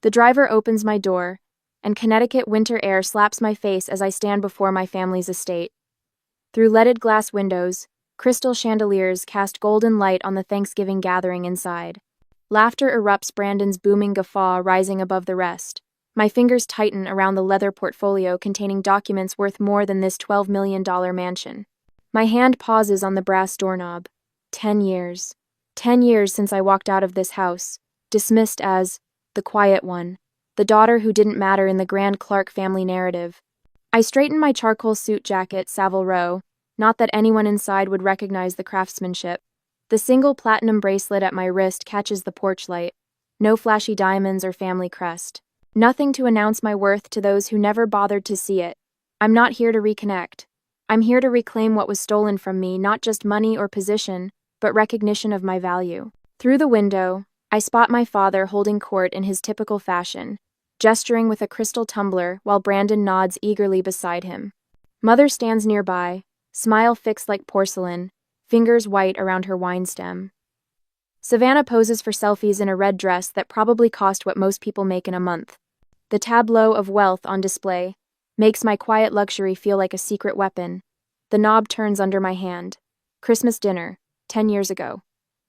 The driver opens my door, and Connecticut winter air slaps my face as I stand before my family's estate. Through leaded glass windows, crystal chandeliers cast golden light on the Thanksgiving gathering inside. Laughter erupts, Brandon's booming guffaw rising above the rest. My fingers tighten around the leather portfolio containing documents worth more than this $12 million mansion. My hand pauses on the brass doorknob. 10 years. 10 years since I walked out of this house, dismissed as the quiet one, the daughter who didn't matter in the grand Clark family narrative. I straighten my charcoal suit jacket, Savile Row, not that anyone inside would recognize the craftsmanship. The single platinum bracelet at my wrist catches the porch light. No flashy diamonds or family crest. Nothing to announce my worth to those who never bothered to see it. I'm not here to reconnect. I'm here to reclaim what was stolen from me, not just money or position, but recognition of my value. Through the window, I spot my father holding court in his typical fashion, gesturing with a crystal tumbler while Brandon nods eagerly beside him. Mother stands nearby, smile fixed like porcelain, fingers white around her wine stem. Savannah poses for selfies in a red dress that probably cost what most people make in a month. The tableau of wealth on display makes my quiet luxury feel like a secret weapon. The knob turns under my hand. Christmas dinner, 10 years ago.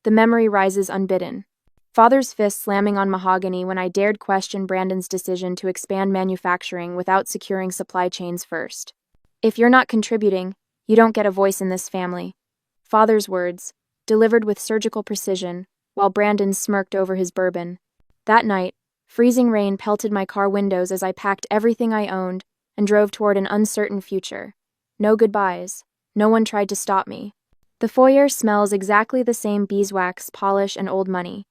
The memory rises unbidden. Father's fist slamming on mahogany when I dared question Brandon's decision to expand manufacturing without securing supply chains first. If you're not contributing, you don't get a voice in this family. Father's words, delivered with surgical precision, while Brandon smirked over his bourbon. That night, freezing rain pelted my car windows as I packed everything I owned and drove toward an uncertain future. No goodbyes. No one tried to stop me. The foyer smells exactly the same: beeswax, polish, and old money.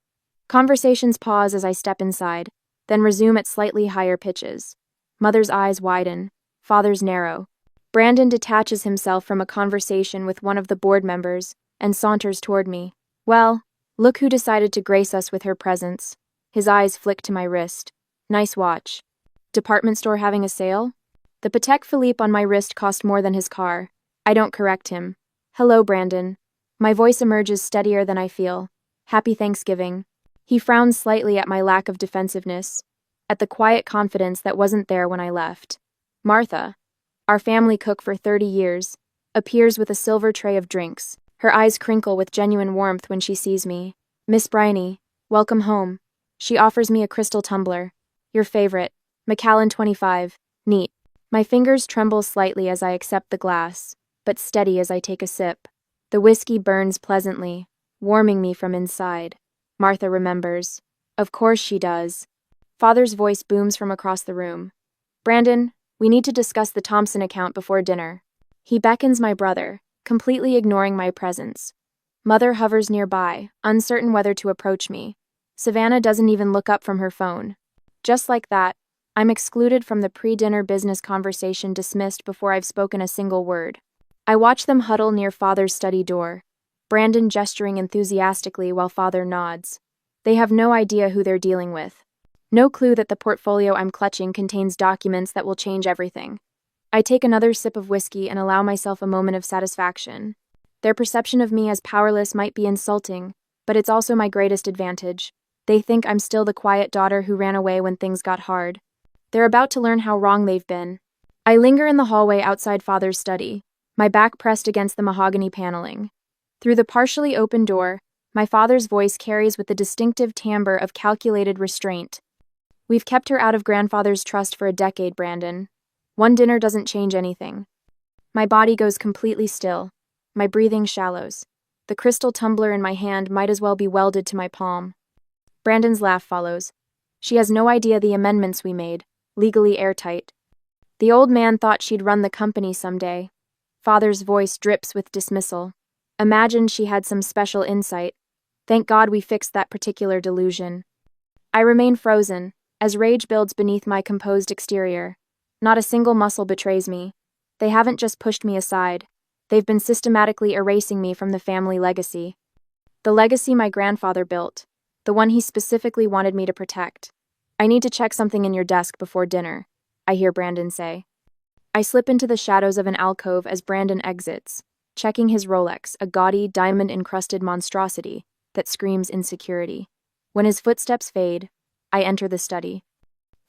Conversations pause as I step inside, then resume at slightly higher pitches. Mother's eyes widen, father's narrow. Brandon detaches himself from a conversation with one of the board members and saunters toward me. Well, look who decided to grace us with her presence. His eyes flick to my wrist. Nice watch. Department store having a sale? The Patek Philippe on my wrist cost more than his car. I don't correct him. Hello, Brandon. My voice emerges steadier than I feel. Happy Thanksgiving. He frowns slightly at my lack of defensiveness, at the quiet confidence that wasn't there when I left. Martha, our family cook for 30 years, appears with a silver tray of drinks. Her eyes crinkle with genuine warmth when she sees me. Miss Bryony, welcome home. She offers me a crystal tumbler. Your favorite, Macallan 25. Neat. My fingers tremble slightly as I accept the glass, but steady as I take a sip. The whiskey burns pleasantly, warming me from inside. Martha remembers. Of course she does. Father's voice booms from across the room. Brandon, we need to discuss the Thompson account before dinner. He beckons my brother, completely ignoring my presence. Mother hovers nearby, uncertain whether to approach me. Savannah doesn't even look up from her phone. Just like that, I'm excluded from the pre-dinner business conversation, dismissed before I've spoken a single word. I watch them huddle near Father's study door, Brandon gesturing enthusiastically while Father nods. They have no idea who they're dealing with. No clue that the portfolio I'm clutching contains documents that will change everything. I take another sip of whiskey and allow myself a moment of satisfaction. Their perception of me as powerless might be insulting, but it's also my greatest advantage. They think I'm still the quiet daughter who ran away when things got hard. They're about to learn how wrong they've been. I linger in the hallway outside Father's study, my back pressed against the mahogany paneling. Through the partially open door, my father's voice carries with the distinctive timbre of calculated restraint. We've kept her out of grandfather's trust for a decade, Brandon. One dinner doesn't change anything. My body goes completely still. My breathing shallows. The crystal tumbler in my hand might as well be welded to my palm. Brandon's laugh follows. She has no idea the amendments we made, legally airtight. The old man thought she'd run the company someday. Father's voice drips with dismissal. Imagined she had some special insight. Thank God we fixed that particular delusion. I remain frozen, as rage builds beneath my composed exterior. Not a single muscle betrays me. They haven't just pushed me aside. They've been systematically erasing me from the family legacy. The legacy my grandfather built. The one he specifically wanted me to protect. I need to check something in your desk before dinner, I hear Brandon say. I slip into the shadows of an alcove as Brandon exits, checking his Rolex, a gaudy, diamond-encrusted monstrosity that screams insecurity. When his footsteps fade, I enter the study.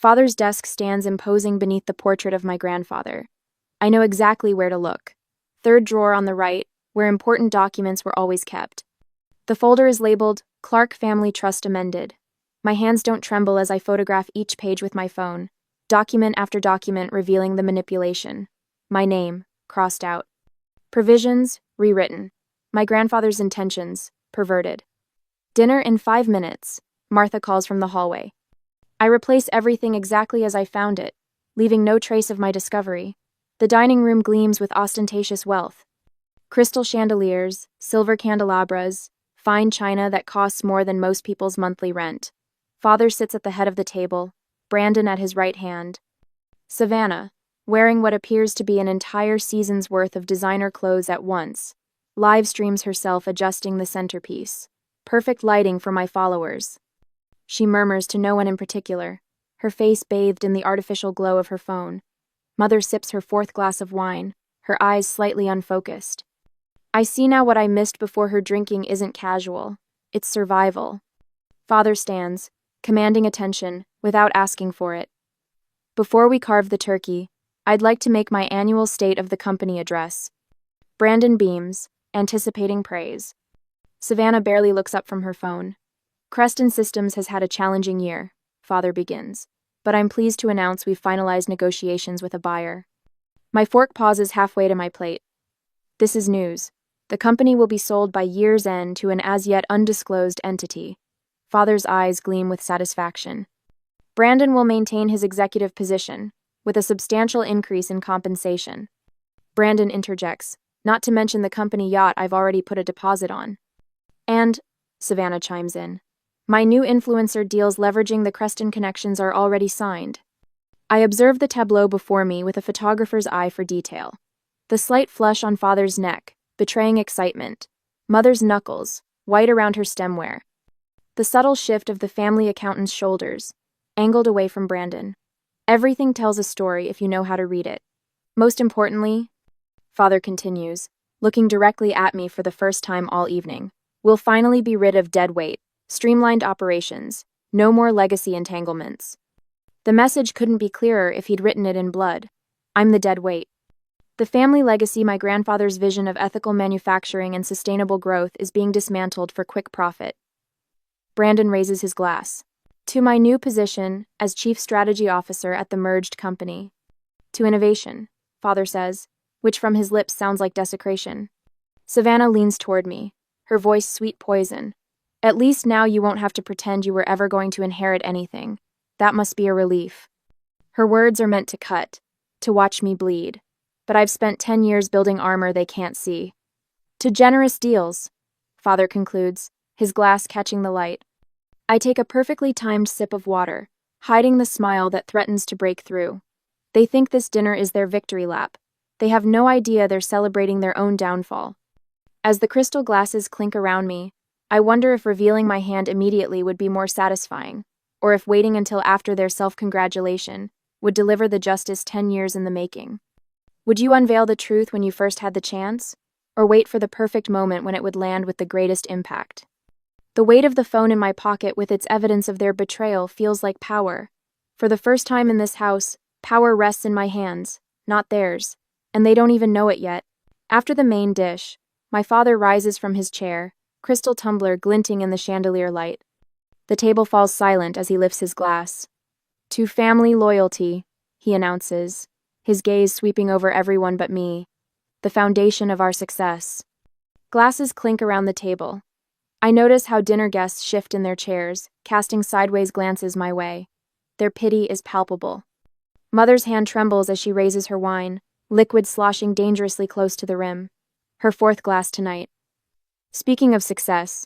Father's desk stands imposing beneath the portrait of my grandfather. I know exactly where to look. Third drawer on the right, where important documents were always kept. The folder is labeled Clark Family Trust Amended. My hands don't tremble as I photograph each page with my phone, document after document revealing the manipulation. My name, crossed out. Provisions, rewritten. My grandfather's intentions, perverted. Dinner in 5 minutes, Martha calls from the hallway. I replace everything exactly as I found it, leaving no trace of my discovery. The dining room gleams with ostentatious wealth. Crystal chandeliers, silver candelabras, fine china that costs more than most people's monthly rent. Father sits at the head of the table, Brandon at his right hand. Savannah, wearing what appears to be an entire season's worth of designer clothes at once, live streams herself adjusting the centerpiece. Perfect lighting for my followers. She murmurs to no one in particular, her face bathed in the artificial glow of her phone. Mother sips her 4th glass of wine, her eyes slightly unfocused. I see now what I missed before. Her drinking isn't casual, it's survival. Father stands, commanding attention, without asking for it. Before we carve the turkey, I'd like to make my annual State of the Company address. Brandon beams, anticipating praise. Savannah barely looks up from her phone. Creston Systems has had a challenging year, Father begins, but I'm pleased to announce we've finalized negotiations with a buyer. My fork pauses halfway to my plate. This is news. The company will be sold by year's end to an as-yet undisclosed entity. Father's eyes gleam with satisfaction. Brandon will maintain his executive position, with a substantial increase in compensation. Brandon interjects, not to mention the company yacht I've already put a deposit on. And, Savannah chimes in, my new influencer deals leveraging the Creston connections are already signed. I observe the tableau before me with a photographer's eye for detail. The slight flush on Father's neck, betraying excitement. Mother's knuckles, white around her stemware. The subtle shift of the family accountant's shoulders, angled away from Brandon. Everything tells a story if you know how to read it. Most importantly, Father continues, looking directly at me for the first time all evening, we'll finally be rid of dead weight, streamlined operations, no more legacy entanglements. The message couldn't be clearer if he'd written it in blood. I'm the dead weight. The family legacy, my grandfather's vision of ethical manufacturing and sustainable growth, is being dismantled for quick profit. Brandon raises his glass. To my new position as Chief Strategy Officer at the merged company. To innovation, Father says, which from his lips sounds like desecration. Savannah leans toward me, her voice sweet poison. At least now you won't have to pretend you were ever going to inherit anything. That must be a relief. Her words are meant to cut, to watch me bleed. But I've spent 10 years building armor they can't see. To generous deals, Father concludes, his glass catching the light. I take a perfectly timed sip of water, hiding the smile that threatens to break through. They think this dinner is their victory lap. They have no idea they're celebrating their own downfall. As the crystal glasses clink around me, I wonder if revealing my hand immediately would be more satisfying, or if waiting until after their self-congratulation would deliver the justice 10 years in the making. Would you unveil the truth when you first had the chance, or wait for the perfect moment when it would land with the greatest impact? The weight of the phone in my pocket with its evidence of their betrayal feels like power. For the first time in this house, power rests in my hands, not theirs, and they don't even know it yet. After the main dish, my father rises from his chair, crystal tumbler glinting in the chandelier light. The table falls silent as he lifts his glass. To family loyalty, he announces, his gaze sweeping over everyone but me, the foundation of our success. Glasses clink around the table. I notice how dinner guests shift in their chairs, casting sideways glances my way. Their pity is palpable. Mother's hand trembles as she raises her wine, liquid sloshing dangerously close to the rim. Her 4th glass tonight. Speaking of success,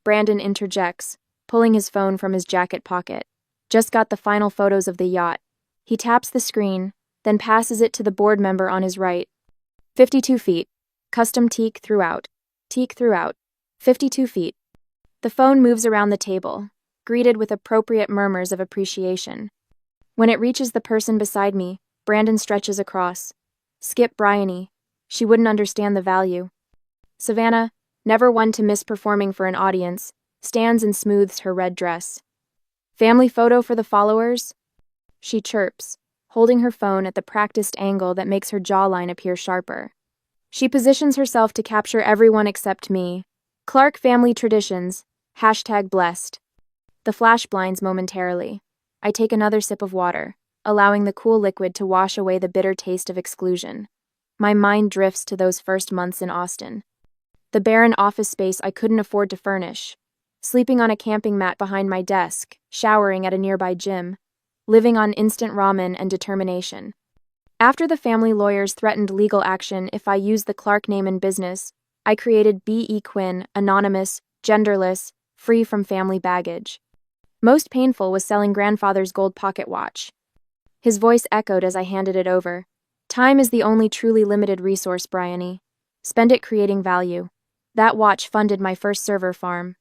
Brandon interjects, pulling his phone from his jacket pocket. Just got the final photos of the yacht. He taps the screen, then passes it to the board member on his right. 52 feet. Custom teak throughout. Teak throughout. 52 feet. The phone moves around the table, greeted with appropriate murmurs of appreciation. When it reaches the person beside me, Brandon stretches across. Skip Bryony. She wouldn't understand the value. Savannah, never one to miss performing for an audience, stands and smooths her red dress. Family photo for the followers? she chirps, holding her phone at the practiced angle that makes her jawline appear sharper. She positions herself to capture everyone except me. Clark family traditions, #blessed. The flash blinds momentarily. I take another sip of water, allowing the cool liquid to wash away the bitter taste of exclusion. My mind drifts to those first months in Austin. The barren office space I couldn't afford to furnish. Sleeping on a camping mat behind my desk, showering at a nearby gym, living on instant ramen and determination. After the family lawyers threatened legal action if I used the Clark name in business, I created B.E. Quinn, anonymous, genderless, free from family baggage. Most painful was selling grandfather's gold pocket watch. His voice echoed as I handed it over. Time is the only truly limited resource, Bryony. Spend it creating value. That watch funded my first server farm.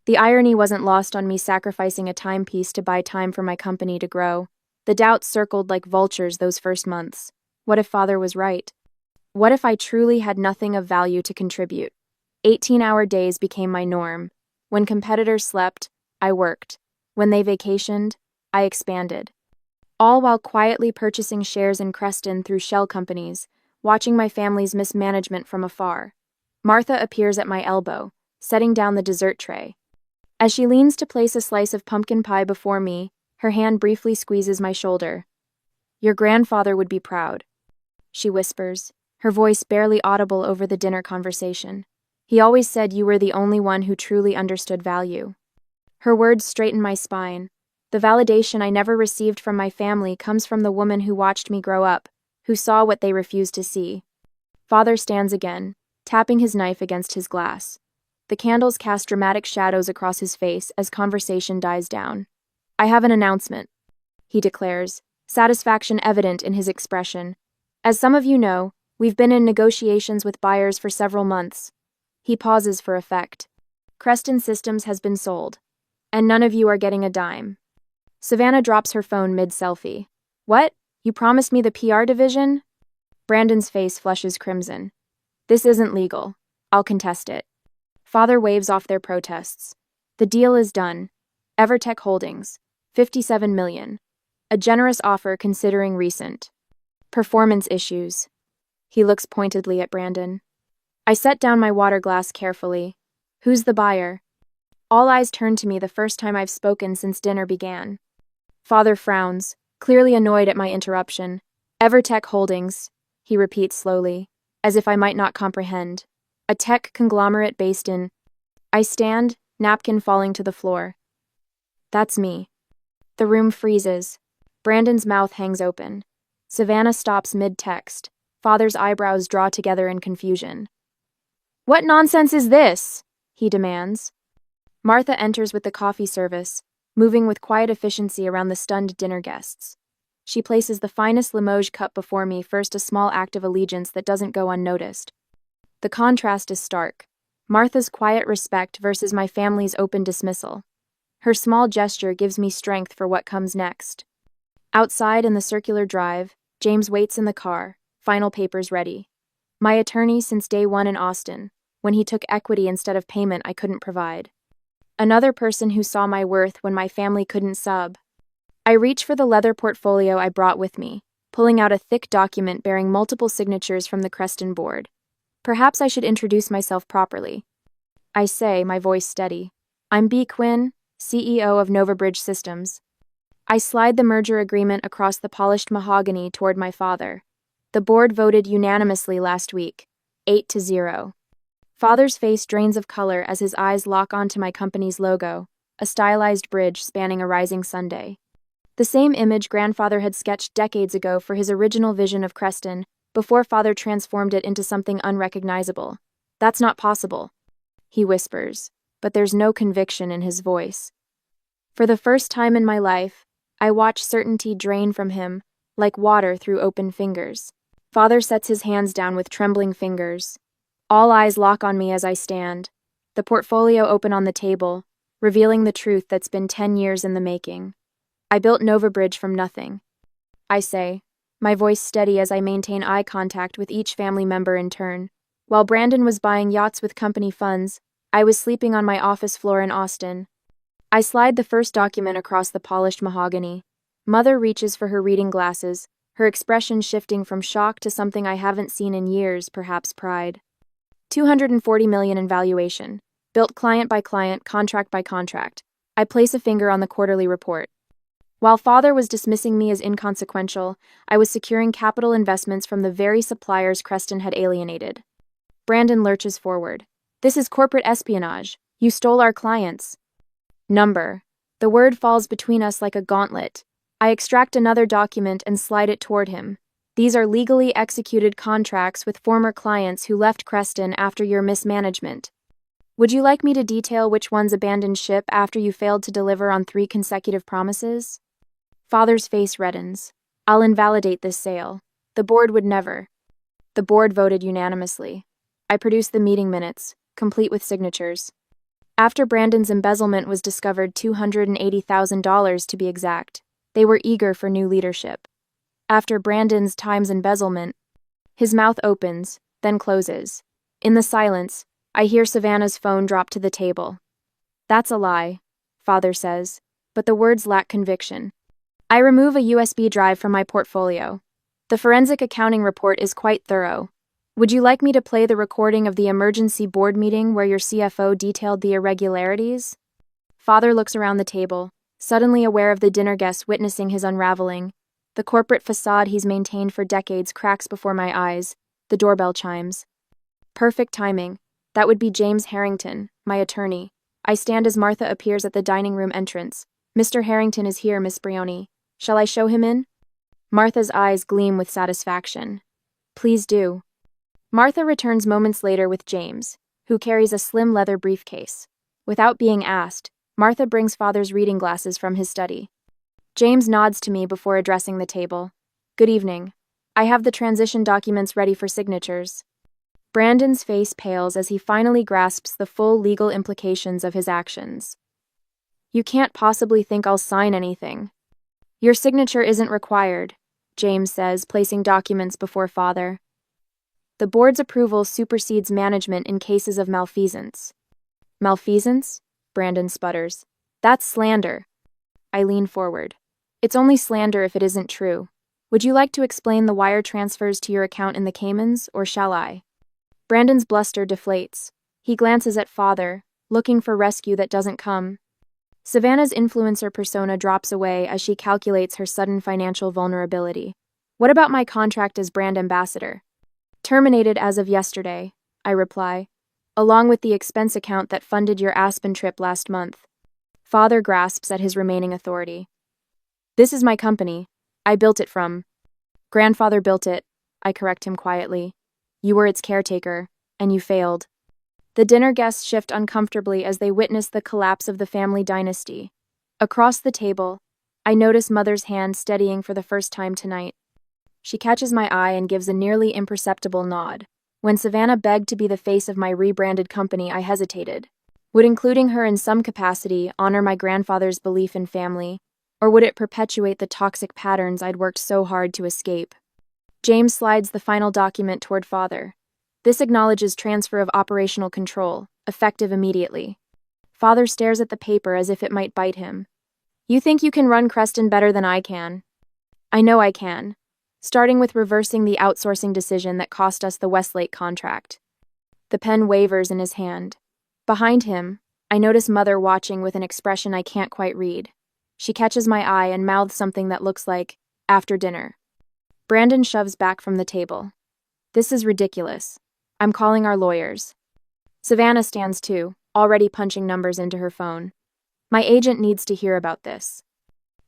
The irony wasn't lost on me sacrificing a timepiece to buy time for my company to grow. The doubts circled like vultures those first months. What if father was right? What if I truly had nothing of value to contribute? 18-hour days became my norm. When competitors slept, I worked. When they vacationed, I expanded. All while quietly purchasing shares in Creston through shell companies, watching my family's mismanagement from afar. Martha appears at my elbow, setting down the dessert tray. As she leans to place a slice of pumpkin pie before me, her hand briefly squeezes my shoulder. Your grandfather would be proud, she whispers, her voice barely audible over the dinner conversation. He always said you were the only one who truly understood value. Her words straighten my spine. The validation I never received from my family comes from the woman who watched me grow up, who saw what they refused to see. Father stands again, tapping his knife against his glass. The candles cast dramatic shadows across his face as conversation dies down. I have an announcement, he declares, satisfaction evident in his expression. As some of you know, we've been in negotiations with buyers for several months. He pauses for effect. Creston Systems has been sold, and none of you are getting a dime. Savannah drops her phone mid-selfie. What? You promised me the PR division? Brandon's face flushes crimson. This isn't legal. I'll contest it. Father waves off their protests. The deal is done. Evertech Holdings, $57 million. A generous offer considering recent performance issues. He looks pointedly at Brandon. I set down my water glass carefully. Who's the buyer? All eyes turn to me the first time I've spoken since dinner began. Father frowns, clearly annoyed at my interruption. Evertech Holdings, he repeats slowly, as if I might not comprehend. A tech conglomerate based in... I stand, napkin falling to the floor. That's me. The room freezes. Brandon's mouth hangs open. Savannah stops mid-text. Father's eyebrows draw together in confusion. What nonsense is this? He demands. Martha enters with the coffee service, moving with quiet efficiency around the stunned dinner guests. She places the finest Limoges cup before me, first a small act of allegiance that doesn't go unnoticed. The contrast is stark. Martha's quiet respect versus my family's open dismissal. Her small gesture gives me strength for what comes next. Outside in the circular drive, James waits in the car, final papers ready. My attorney since day one in Austin, when he took equity instead of payment I couldn't provide. Another person who saw my worth when my family couldn't sub. I reach for the leather portfolio I brought with me, pulling out a thick document bearing multiple signatures from the Creston board. Perhaps I should introduce myself properly. I say, my voice steady. I'm B. Quinn, CEO of NovaBridge Systems. I slide the merger agreement across the polished mahogany toward my father. The board voted unanimously last week, 8-0. Father's face drains of color as his eyes lock onto my company's logo, a stylized bridge spanning a rising Sunday. The same image grandfather had sketched decades ago for his original vision of Creston, before father transformed it into something unrecognizable. That's not possible, he whispers, but there's no conviction in his voice. For the first time in my life, I watch certainty drain from him, like water through open fingers. Father sets his hands down with trembling fingers. All eyes lock on me as I stand, the portfolio open on the table, revealing the truth that's been 10 years in the making. I built NovaBridge from nothing, I say, my voice steady as I maintain eye contact with each family member in turn. While Brandon was buying yachts with company funds, I was sleeping on my office floor in Austin. I slide the first document across the polished mahogany. Mother reaches for her reading glasses, her expression shifting from shock to something I haven't seen in years, perhaps pride. 240 million in valuation. Built client by client, contract by contract. I place a finger on the quarterly report. While father was dismissing me as inconsequential, I was securing capital investments from the very suppliers Creston had alienated. Brandon lurches forward. This is corporate espionage. You stole our clients. Number. The word falls between us like a gauntlet. I extract another document and slide it toward him. These are legally executed contracts with former clients who left Creston after your mismanagement. Would you like me to detail which ones abandoned ship after you failed to deliver on 3 consecutive promises? Father's face reddens. I'll invalidate this sale. The board would never. The board voted unanimously. I produced the meeting minutes, complete with signatures. After Brandon's embezzlement was discovered, $280,000 to be exact, they were eager for new leadership. After Brandon's times embezzlement, his mouth opens, then closes. In the silence, I hear Savannah's phone drop to the table. That's a lie, father says, but the words lack conviction. I remove a USB drive from my portfolio. The forensic accounting report is quite thorough. Would you like me to play the recording of the emergency board meeting where your CFO detailed the irregularities? Father looks around the table, suddenly aware of the dinner guests witnessing his unraveling. The corporate facade he's maintained for decades cracks before my eyes. The doorbell chimes. Perfect timing. That would be James Harrington, my attorney. I stand as Martha appears at the dining room entrance. Mr. Harrington is here, Miss Brioni. Shall I show him in? Martha's eyes gleam with satisfaction. Please do. Martha returns moments later with James, who carries a slim leather briefcase. Without being asked, Martha brings father's reading glasses from his study. James nods to me before addressing the table. Good evening. I have the transition documents ready for signatures. Brandon's face pales as he finally grasps the full legal implications of his actions. You can't possibly think I'll sign anything. Your signature isn't required, James says, placing documents before father. The board's approval supersedes management in cases of malfeasance. Malfeasance? Brandon sputters. That's slander. I lean forward. It's only slander if it isn't true. Would you like to explain the wire transfers to your account in the Caymans, or shall I? Brandon's bluster deflates. He glances at father, looking for rescue that doesn't come. Savannah's influencer persona drops away as she calculates her sudden financial vulnerability. What about my contract as brand ambassador? Terminated as of yesterday, I reply, along with the expense account that funded your Aspen trip last month. Father grasps at his remaining authority. This is my company. I built it from. Grandfather built it, I correct him quietly. You were its caretaker, and you failed. The dinner guests shift uncomfortably as they witness the collapse of the family dynasty. Across the table, I notice Mother's hand steadying for the first time tonight. She catches my eye and gives a nearly imperceptible nod. When Savannah begged to be the face of my rebranded company, I hesitated. Would including her in some capacity honor my grandfather's belief in family, or would it perpetuate the toxic patterns I'd worked so hard to escape? James slides the final document toward father. This acknowledges transfer of operational control, effective immediately. Father stares at the paper as if it might bite him. You think you can run Creston better than I can? I know I can. Starting with reversing the outsourcing decision that cost us the Westlake contract. The pen wavers in his hand. Behind him, I notice Mother watching with an expression I can't quite read. She catches my eye and mouths something that looks like, after dinner. Brandon shoves back from the table. This is ridiculous. I'm calling our lawyers. Savannah stands too, already punching numbers into her phone. My agent needs to hear about this.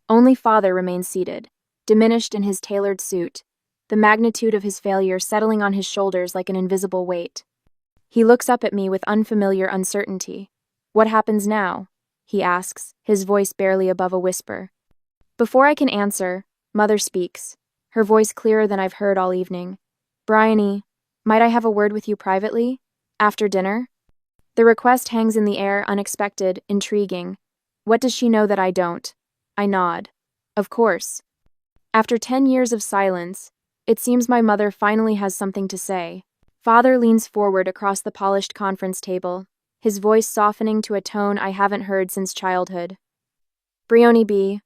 Only father remains seated, diminished in his tailored suit, the magnitude of his failure settling on his shoulders like an invisible weight. He looks up at me with unfamiliar uncertainty. What happens now? He asks, his voice barely above a whisper. Before I can answer, Mother speaks, her voice clearer than I've heard all evening. Bryony, might I have a word with you privately? After dinner? The request hangs in the air, unexpected, intriguing. What does she know that I don't? I nod. Of course. After 10 years of silence, it seems my mother finally has something to say. Father leans forward across the polished conference table, his voice softening to a tone I haven't heard since childhood. Brioni B.,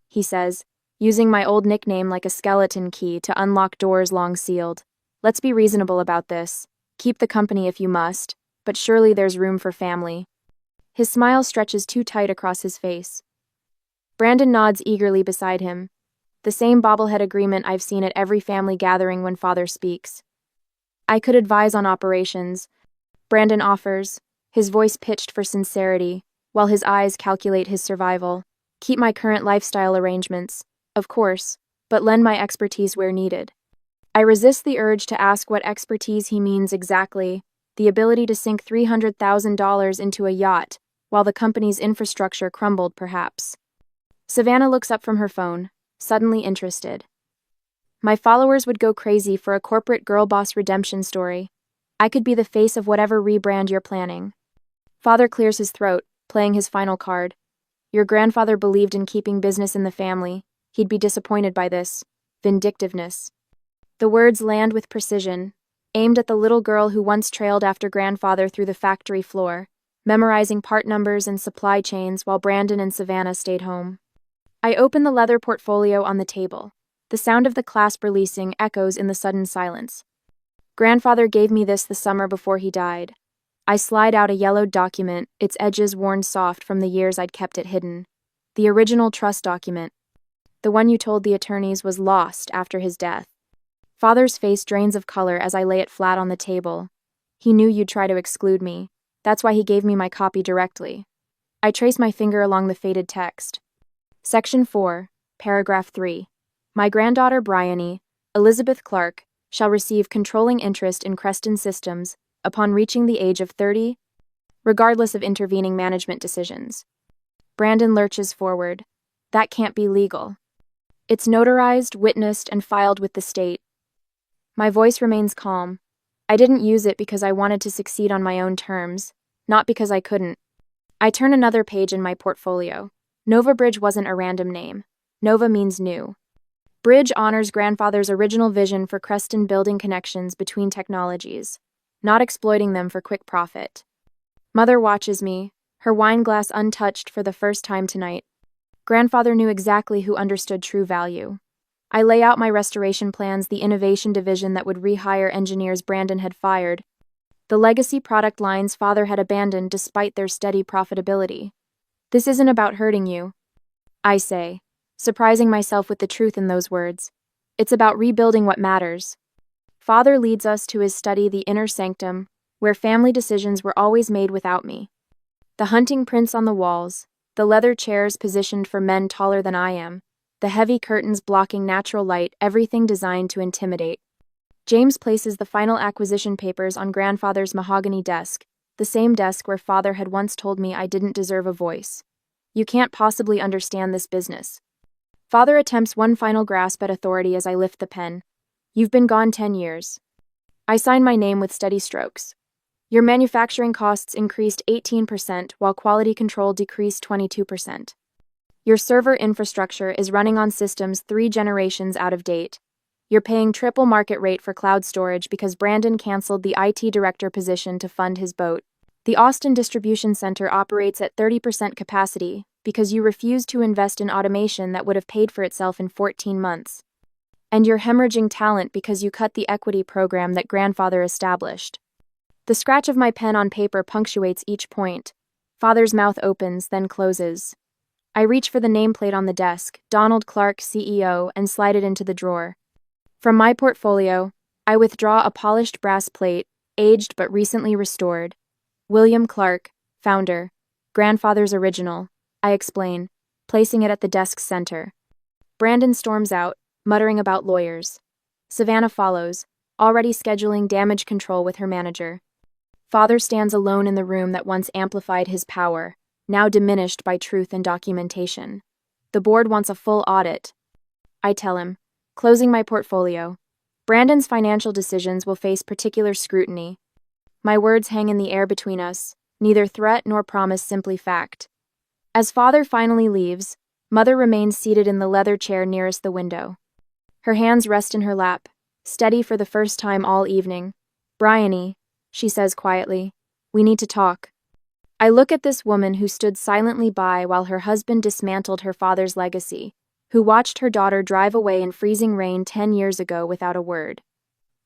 he says, using my old nickname like a skeleton key to unlock doors long sealed. Let's be reasonable about this. Keep the company if you must, but surely there's room for family. His smile stretches too tight across his face. Brandon nods eagerly beside him. The same bobblehead agreement I've seen at every family gathering when father speaks. I could advise on operations, Brandon offers, his voice pitched for sincerity, while his eyes calculate his survival. Keep my current lifestyle arrangements, of course, but lend my expertise where needed. I resist the urge to ask what expertise he means exactly, the ability to sink $300,000 into a yacht, while the company's infrastructure crumbled perhaps. Savannah looks up from her phone, suddenly interested. My followers would go crazy for a corporate girl boss redemption story. I could be the face of whatever rebrand you're planning. Father clears his throat, playing his final card. Your grandfather believed in keeping business in the family. He'd be disappointed by this. Vindictiveness. The words land with precision, aimed at the little girl who once trailed after grandfather through the factory floor, memorizing part numbers and supply chains while Brandon and Savannah stayed home. I open the leather portfolio on the table. The sound of the clasp releasing echoes in the sudden silence. Grandfather gave me this the summer before he died. I slide out a yellowed document, its edges worn soft from the years I'd kept it hidden. The original trust document. The one you told the attorneys was lost after his death. Father's face drains of color as I lay it flat on the table. He knew you'd try to exclude me. That's why he gave me my copy directly. I trace my finger along the faded text. Section 4, Paragraph 3. My granddaughter Bryony, Elizabeth Clark, shall receive controlling interest in Creston Systems upon reaching the age of 30, regardless of intervening management decisions. Brandon lurches forward. That can't be legal. It's notarized, witnessed, and filed with the state. My voice remains calm. I didn't use it because I wanted to succeed on my own terms, not because I couldn't. I turn another page in my portfolio. Nova Bridge wasn't a random name. Nova means new. Bridge honors grandfather's original vision for Creston building connections between technologies, not exploiting them for quick profit. Mother watches me, her wine glass untouched for the first time tonight. Grandfather knew exactly who understood true value. I lay out my restoration plans, the innovation division that would rehire engineers Brandon had fired, the legacy product lines father had abandoned despite their steady profitability. This isn't about hurting you, I say, surprising myself with the truth in those words. It's about rebuilding what matters. Father leads us to his study, the inner sanctum, where family decisions were always made without me. The hunting prints on the walls, the leather chairs positioned for men taller than I am, the heavy curtains blocking natural light, everything designed to intimidate. James places the final acquisition papers on grandfather's mahogany desk, the same desk where father had once told me I didn't deserve a voice. You can't possibly understand this business. Father attempts one final grasp at authority as I lift the pen. You've been gone 10 years. I sign my name with steady strokes. Your manufacturing costs increased 18% while quality control decreased 22%. Your server infrastructure is running on systems 3 generations out of date. You're paying triple market rate for cloud storage because Brandon canceled the IT director position to fund his boat. The Austin distribution center operates at 30% capacity because you refused to invest in automation that would have paid for itself in 14 months. And you're hemorrhaging talent because you cut the equity program that grandfather established. The scratch of my pen on paper punctuates each point. Father's mouth opens, then closes. I reach for the nameplate on the desk, Donald Clark, CEO, and slide it into the drawer. From my portfolio, I withdraw a polished brass plate, aged but recently restored. William Clark, founder. Grandfather's original, I explain, placing it at the desk's center. Brandon storms out, muttering about lawyers. Savannah follows, already scheduling damage control with her manager. Father stands alone in the room that once amplified his power, now diminished by truth and documentation. The board wants a full audit. I tell him, closing my portfolio. Brandon's financial decisions will face particular scrutiny. My words hang in the air between us, neither threat nor promise, simply fact. As father finally leaves, mother remains seated in the leather chair nearest the window. Her hands rest in her lap, steady for the first time all evening. Bryony, she says quietly, we need to talk. I look at this woman who stood silently by while her husband dismantled her father's legacy, who watched her daughter drive away in freezing rain 10 years ago without a word.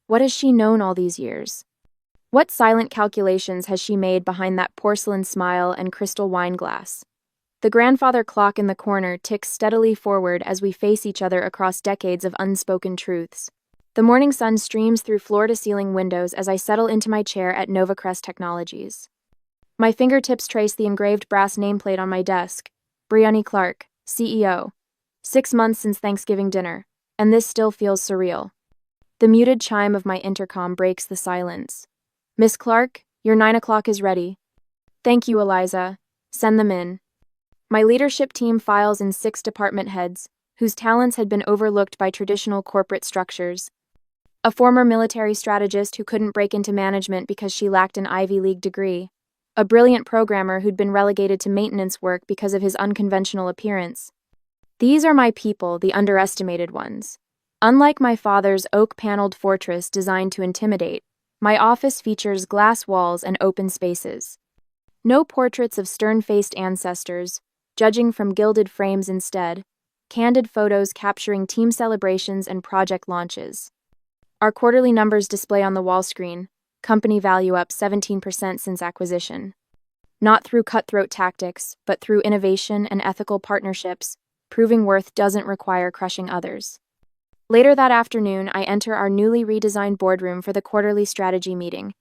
What has she known all these years? What silent calculations has she made behind that porcelain smile and crystal wine glass? The grandfather clock in the corner ticks steadily forward as we face each other across decades of unspoken truths. The morning sun streams through floor-to-ceiling windows as I settle into my chair at Novacrest Technologies. My fingertips trace the engraved brass nameplate on my desk. Brianne Clark, CEO. 6 months since Thanksgiving dinner, and this still feels surreal. The muted chime of my intercom breaks the silence. Miss Clark, your 9 o'clock is ready. Thank you, Eliza. Send them in. My leadership team files in 6 department heads, whose talents had been overlooked by traditional corporate structures. A former military strategist who couldn't break into management because she lacked an Ivy League degree. A brilliant programmer who'd been relegated to maintenance work because of his unconventional appearance. These are my people, the underestimated ones. Unlike my father's oak-paneled fortress designed to intimidate, my office features glass walls and open spaces. No portraits of stern-faced ancestors, judging from gilded frames instead, candid photos capturing team celebrations and project launches. Our quarterly numbers display on the wall screen, company value up 17% since acquisition. Not through cutthroat tactics, but through innovation and ethical partnerships, proving worth doesn't require crushing others. Later that afternoon, I enter our newly redesigned boardroom for the quarterly strategy meeting.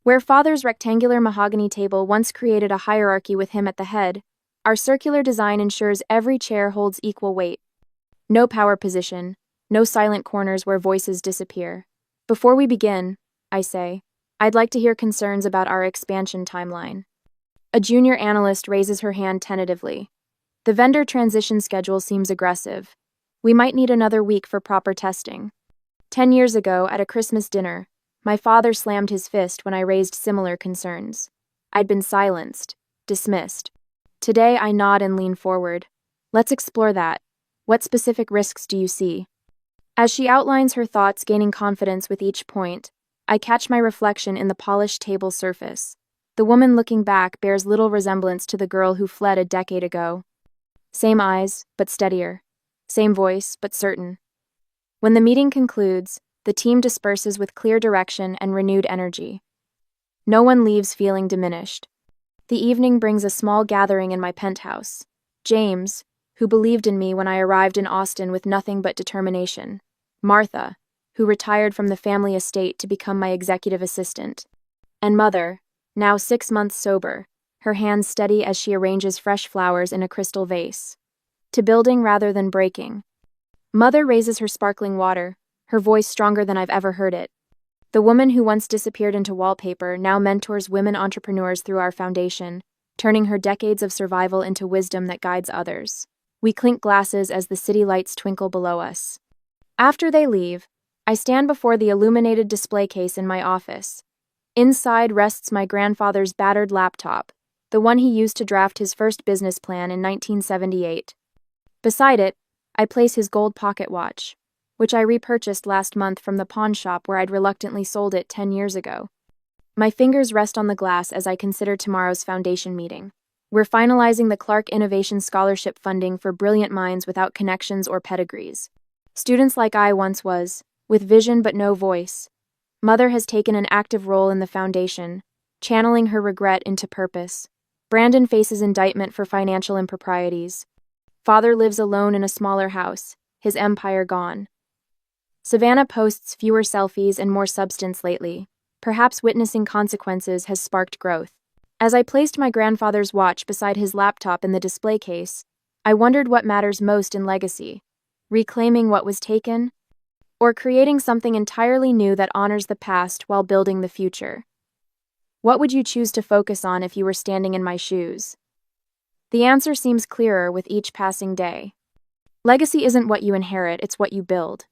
Where Father's rectangular mahogany table once created a hierarchy with him at the head, our circular design ensures every chair holds equal weight. No power position, no silent corners where voices disappear. Before we begin, I say, I'd like to hear concerns about our expansion timeline. A junior analyst raises her hand tentatively. The vendor transition schedule seems aggressive. We might need another week for proper testing. 10 years ago, at a Christmas dinner, my father slammed his fist when I raised similar concerns. I'd been silenced, dismissed. Today, I nod and lean forward. Let's explore that. What specific risks do you see? As she outlines her thoughts, gaining confidence with each point, I catch my reflection in the polished table surface. The woman looking back bears little resemblance to the girl who fled a decade ago. Same eyes, but steadier. Same voice, but certain. When the meeting concludes, the team disperses with clear direction and renewed energy. No one leaves feeling diminished. The evening brings a small gathering in my penthouse. James, who believed in me when I arrived in Austin with nothing but determination. Martha, who retired from the family estate to become my executive assistant. And Mother, now 6 months sober, her hands steady as she arranges fresh flowers in a crystal vase. To building rather than breaking. Mother raises her sparkling water, her voice stronger than I've ever heard it. The woman who once disappeared into wallpaper now mentors women entrepreneurs through our foundation, turning her decades of survival into wisdom that guides others. We clink glasses as the city lights twinkle below us. After they leave, I stand before the illuminated display case in my office. Inside rests my grandfather's battered laptop, the one he used to draft his first business plan in 1978. Beside it, I place his gold pocket watch, which I repurchased last month from the pawn shop where I'd reluctantly sold it 10 years ago. My fingers rest on the glass as I consider tomorrow's foundation meeting. We're finalizing the Clark Innovation Scholarship funding for brilliant minds without connections or pedigrees. Students like I once was, with vision but no voice. Mother has taken an active role in the foundation, channeling her regret into purpose. Brandon faces indictment for financial improprieties. Father lives alone in a smaller house, his empire gone. Savannah posts fewer selfies and more substance lately. Perhaps witnessing consequences has sparked growth. As I placed my grandfather's watch beside his laptop in the display case, I wondered what matters most in legacy. Reclaiming what was taken, or creating something entirely new that honors the past while building the future. What would you choose to focus on if you were standing in my shoes? The answer seems clearer with each passing day. Legacy isn't what you inherit, it's what you build.